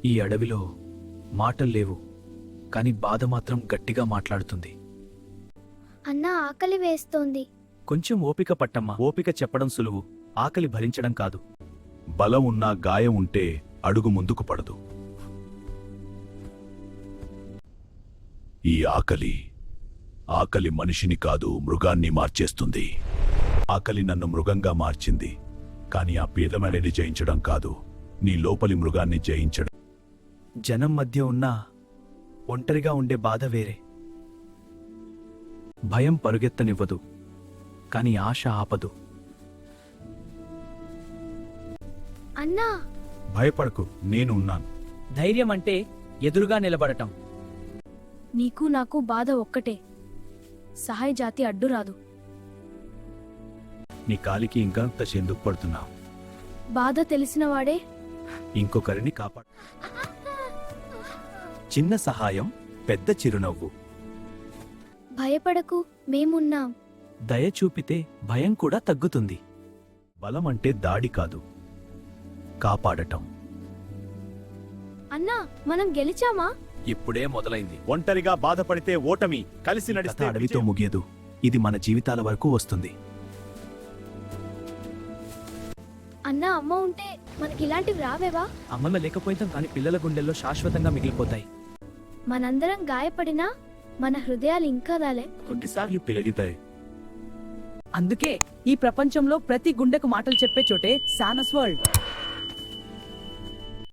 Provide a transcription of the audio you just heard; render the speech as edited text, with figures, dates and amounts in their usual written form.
ఈ అడవిలో మాటల్లేవు, కాని బాధ మాత్రం గట్టిగా మాట్లాడుతుంది. అన్నా, ఆకలి వేస్తోంది. కొంచెం ఓపిక పట్టమ్మా. ఓపిక చెప్పడం సులువు, ఆకలి భరించడం కాదు. బలం ఉన్నా గాయం ఉంటే అడుగు ముందుకు పడదు. ఈ ఆకలి మనిషిని కాదు, మృగాన్ని మార్చేస్తుంది. ఆకలి నన్ను మృగంగా మార్చింది, కాని ఆ పీడమనేది జయించడం కాదు, నీ లోపలి మృగాన్ని జయించడం. జనం మధ్య ఉన్నా ఒంటరిగా ఉండే బాధ వేరే. భయం పరుగెత్తనివ్వదు, కాని ఆశ ఆపదు. అన్నా, భయపడకు, నేను ఉన్నాను. ధైర్యం అంటే ఎదురుగా నిలబడటం. నీకు నాకు బాధ ఒక్కటే, సహాయ జాతి అడ్డురాదు. నీ కాలికి ఇంకా ఎందుకు పడుతున్నావు? బాధ తెలిసినవాడే ఇంకొకరిని కాపాడు. చిన్న సహాయం, పెద్ద చిరునవ్వు. భయపడకు, మేమున్నాం. దయ చూపితే భయం కూడా తగ్గుతుంది. బలం అంటే దాడి కాదు, కాపాడటం. అన్నా, మనం గెలిచామా? ఇప్పుడే మొదలైంది. ఒంటరిగా బాధపడితే ఓటమి, కలిసి నడిస్తే అడవితో ముగియదు. ఇది మన జీవితాల వరకు వస్తుంది. అన్నా, అమ్మ ఉంటే మనకిలాంటివి రావేవా? అమ్మమ్మ లేకపోయినా కానీ పిల్లల గుండెల్లో శాశ్వతంగా మిగిలిపోతాయి. మనందరం గాయపడినా మన హృదయాలు ఇంకా రాలే. కొన్నిసార్లు పెరుగుతాయి. అందుకే ఈ ప్రపంచంలో ప్రతి గుండెకు మాటలు చెప్పే చోటే సానస్ వరల్డ్.